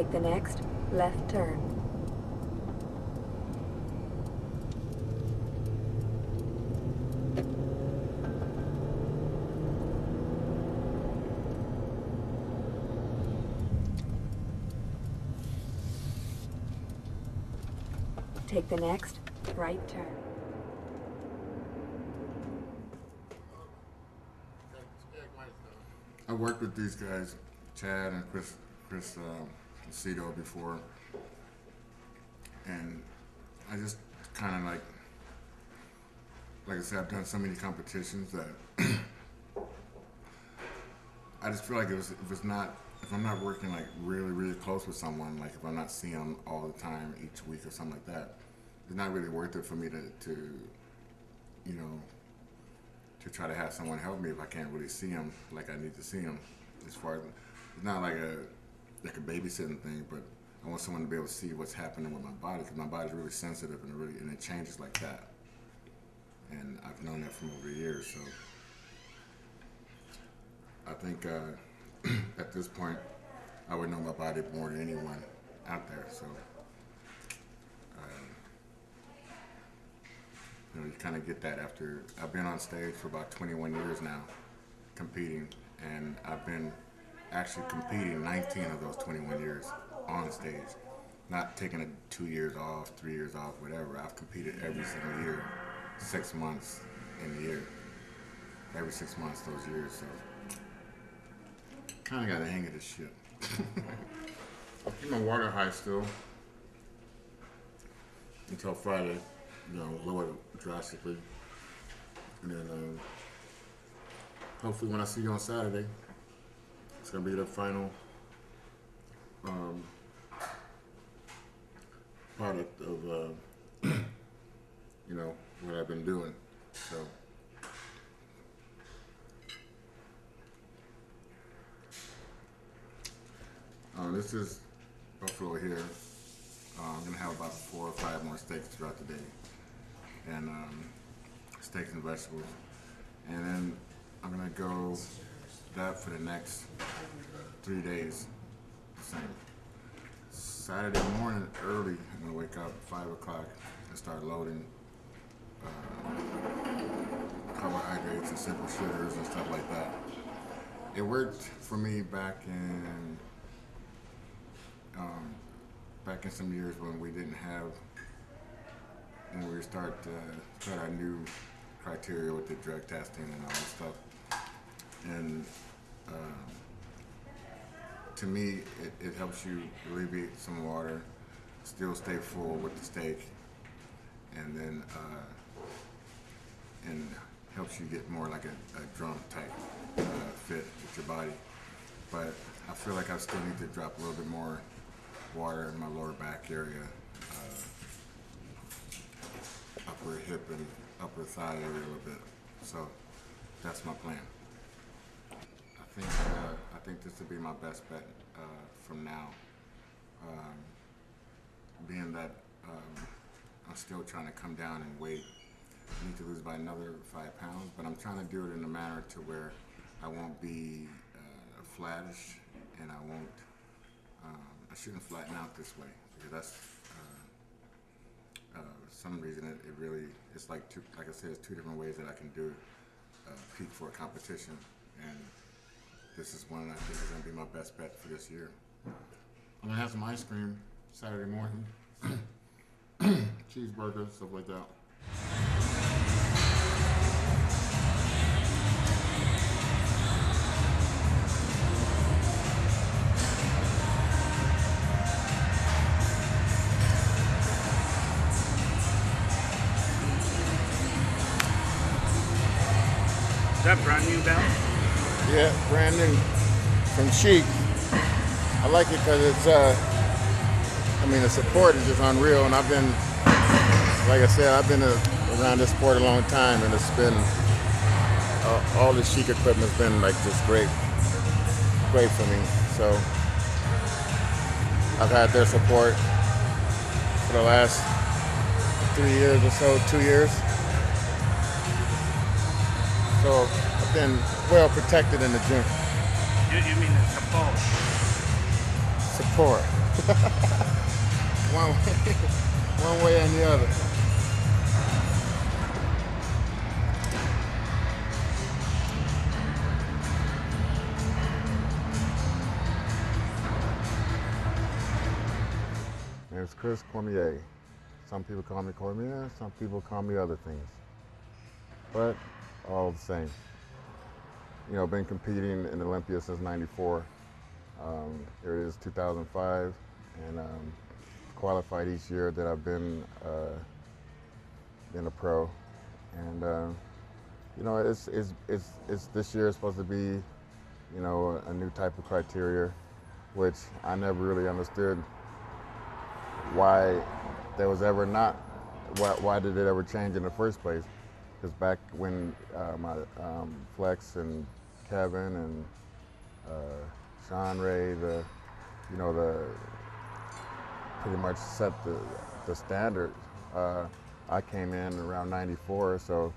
Take the next left turn. Take the next right turn. I worked with these guys, Chad and Kris Dim before, and I just kind of like I said, I've done so many competitions that I just feel like if I'm not working like really close with someone, like if I'm not seeing them all the time each week or something like that, it's not really worth it for me to you know, to try to have someone help me if I can't really see them like I need to see them. As far as, it's not like a babysitting thing, but I want someone to be able to see what's happening with my body, because my body's really sensitive and it changes like that. And I've known that from over the years, so I think at this point I would know my body more than anyone out there. So you know, you kind of get that after I've been on stage for about 21 years now, competing, and I've been actually competing 19 of those 21 years on stage, not taking 2 years off, 3 years off, whatever. I've competed every single year, 6 months in the year, every 6 months those years. So kind of got the hang of this shit. I'll keep my water high still until Friday. You know, lower it drastically, and then hopefully when I see you on Saturday, it's gonna be the final product of you know, what I've been doing. So this is buffalo here. I'm gonna have about 4 or 5 more steaks throughout the day, and steaks and vegetables, and then I'm gonna go that for the next 3 days. The same. Saturday morning early, I'm gonna wake up at 5 o'clock and start loading carbohydrates and simple sugars and stuff like that. It worked for me back in some years when we didn't have, when we start our new criteria with the drug testing and all that stuff. And to me, it helps you alleviate some water, still stay full with the steak, and then and helps you get more like a drum type fit with your body. But I feel like I still need to drop a little bit more water in my lower back area, upper hip and upper thigh area a little bit. So that's my plan. I think this would be my best bet from now. Being that I'm still trying to come down in weight. I need to lose by another 5 pounds, but I'm trying to do it in a manner to where I won't be flattish, and I shouldn't flatten out this way, because that's some reason it really, it's like I said, it's 2 different ways that I can do peak for a competition, and this is one I think is going to be my best bet for this year. I'm going to have some ice cream Saturday morning, cheeseburgers, stuff like that. Is that brand new belt? Yeah, brand new from Chic. I like it because it's, I mean, the support is just unreal, and I've been, like I said, I've been around this sport a long time, and it's been, all the Chic equipment's been like just great for me. So I've had their support for the last 3 years or so, 2 years. So I've been well protected in the gym. You mean the support? Support. one way and the other. It's Kris Cormier. Some people call me Cormier, some people call me other things. But all the same. You know, been competing in Olympia since '94. Here it is 2005, and qualified each year that I've been a pro. And you know, it's this year is supposed to be, you know, a new type of criteria, which I never really understood why there was ever not, why did it ever change in the first place? Because back when my Flex and Kevin and Sean Ray, pretty much set the standard. I came in around '94, so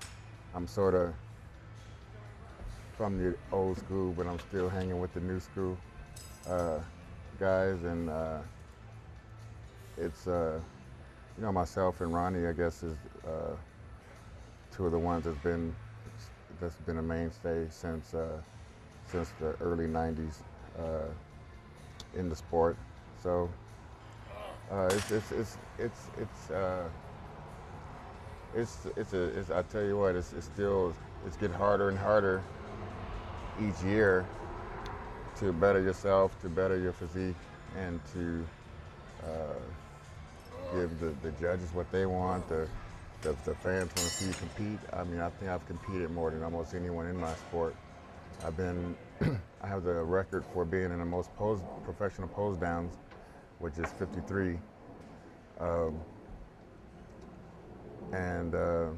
I'm sort of from the old school, but I'm still hanging with the new school guys, and it's you know, myself and Ronnie, I guess, is two of the ones that's been a mainstay since the early '90s in the sport. So I tell you what, it's getting harder and harder each year to better yourself, to better your physique, and to give the judges what they want. The fans want to see you compete. I mean, I think I've competed more than almost anyone in my sport. I have the record for being in the most professional pose downs, which is 53. And I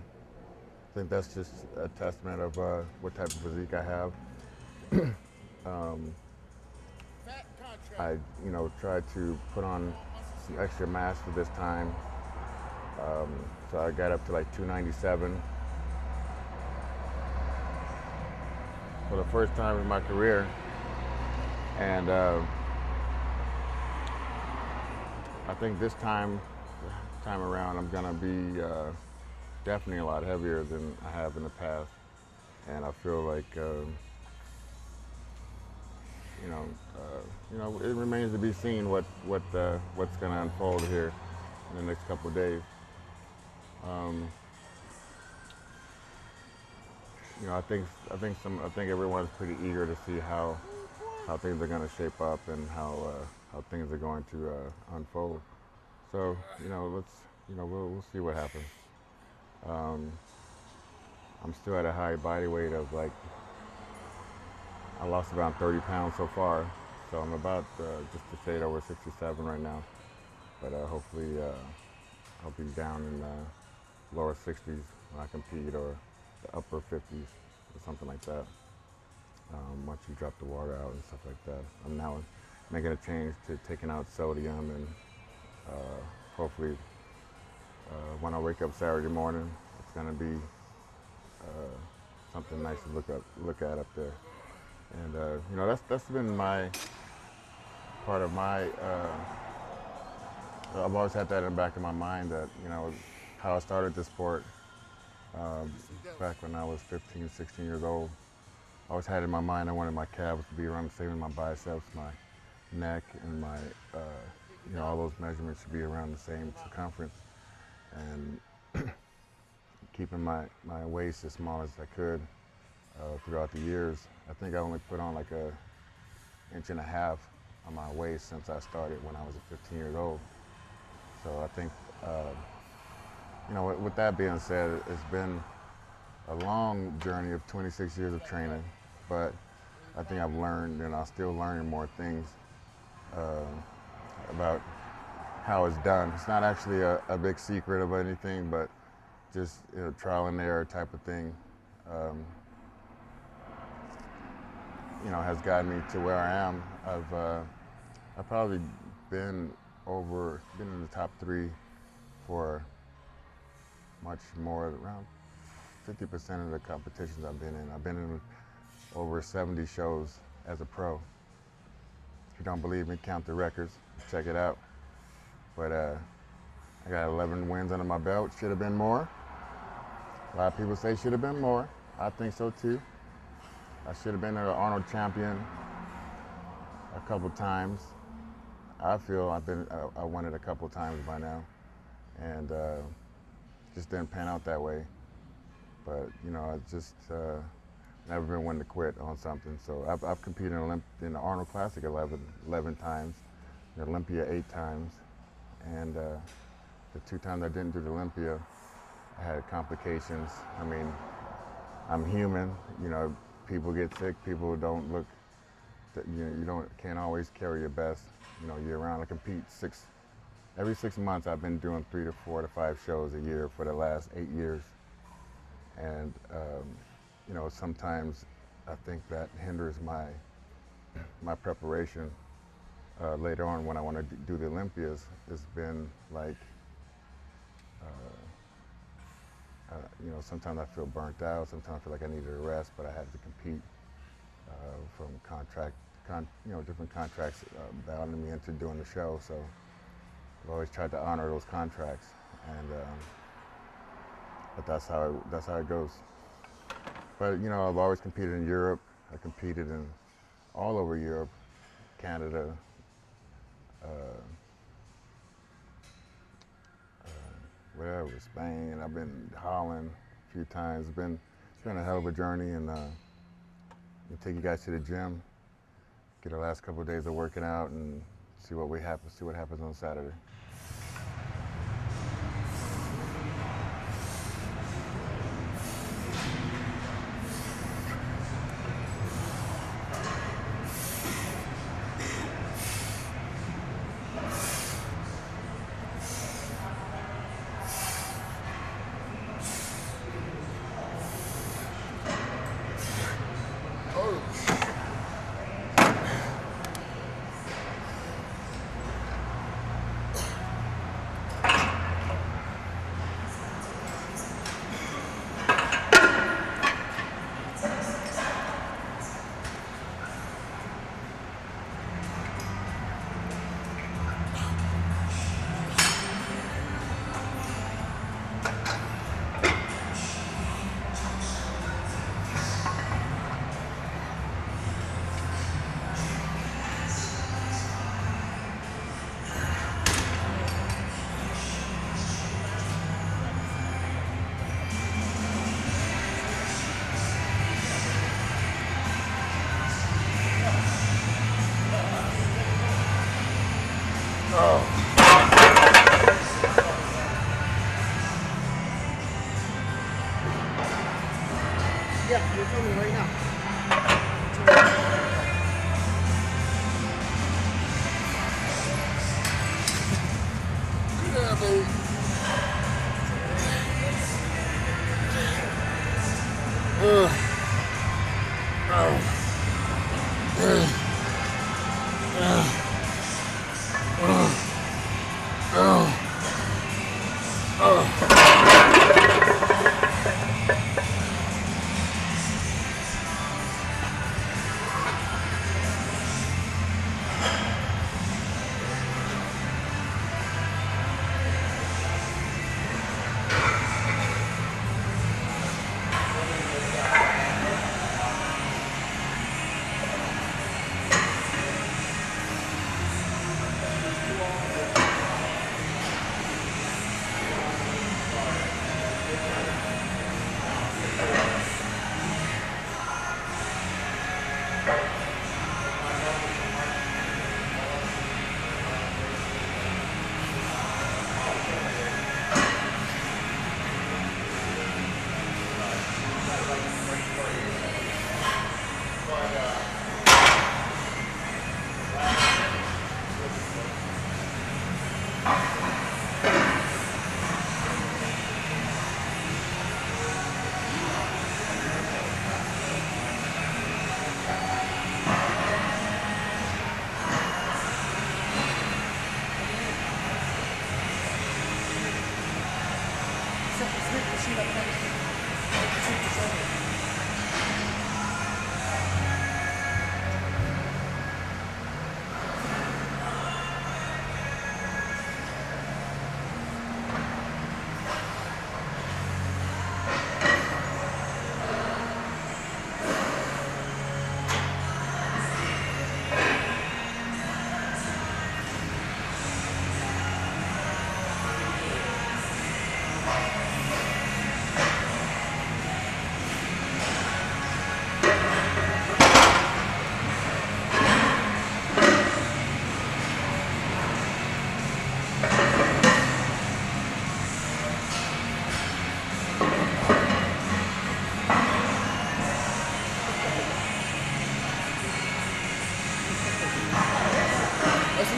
think that's just a testament of what type of physique I have. I, you know, tried to put on some extra mass for this time. So I got up to like 297. For the first time in my career. And I think this time around I'm gonna be definitely a lot heavier than I have in the past. And I feel like you know, it remains to be seen what's gonna unfold here in the next couple of days. You know, I think everyone's pretty eager to see how things are going to shape up and how things are going to unfold. So, you know, we'll see what happens. I'm still at a high body weight of, like, I lost around 30 pounds so far, so I'm about just to shade over 67 right now. But hopefully I'll be down in the lower 60s when I compete, or the upper 50s or something like that. Once you drop the water out and stuff like that. I'm now making a change to taking out sodium, and hopefully when I wake up Saturday morning, it's gonna be something nice to look at up there. And you know, that's been my part of my. I've always had that in the back of my mind, that, you know, how I started this sport back when I was 15, 16 years old. I always had in my mind I wanted my calves to be around the same as my biceps, my neck, and my, you know, all those measurements should be around the same circumference. And keeping my waist as small as I could throughout the years. I think I only put on like a 1.5 inches on my waist since I started when I was 15 years old. So I think, you know, with that being said, it's been a long journey of 26 years of training, but I think I've learned, and I'm still learning more things about how it's done. It's not actually a big secret of anything, but just, you know, trial and error type of thing, you know, has gotten me to where I am. I've probably been in the top 3 for much more, around 50% of the competitions I've been in. I've been in over 70 shows as a pro. If you don't believe me, count the records. check it out. But I got 11 wins under my belt. Should have been more. A lot of people say should have been more. I think so too. I should have been an Arnold champion a couple times. I feel I won it a couple times by now, and just didn't pan out that way. But you know, I just never been one to quit on something. So I've competed in the Arnold Classic 11 times, the Olympia 8 times, and the 2 times I didn't do the Olympia, I had complications. I mean, I'm human. You know, people get sick. People don't look. You can't always carry your best. You know, year round. I compete every 6 months. I've been doing 3 to 4 to 5 shows a year for the last 8 years, and you know, sometimes I think that hinders my preparation later on when I want to do the Olympias. It's been like, you know, sometimes I feel burnt out. Sometimes I feel like I needed a rest, but I had to compete from different contracts bounding me into doing the show. So I've always tried to honor those contracts, and but that's how it goes. But you know, I've always competed in Europe. I competed in all over Europe, Canada, whatever, Spain. I've been to Holland a few times. It's been a hell of a journey, and we'll take you guys to the gym, get the last couple of days of working out, and see what happens on Saturday. Yeah, you're filming right now. Yeah, baby.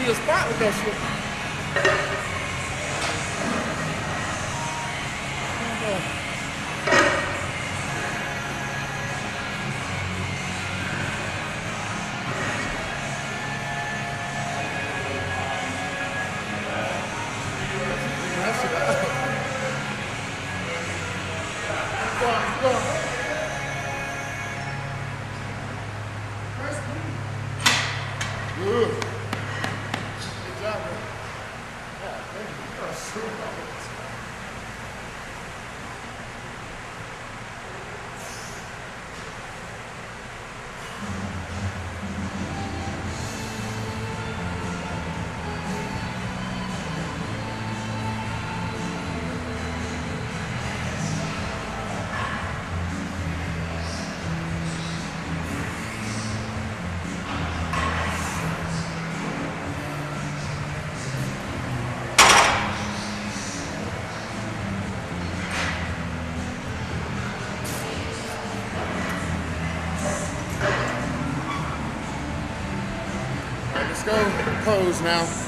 the spot with that shit. Let's go pose now.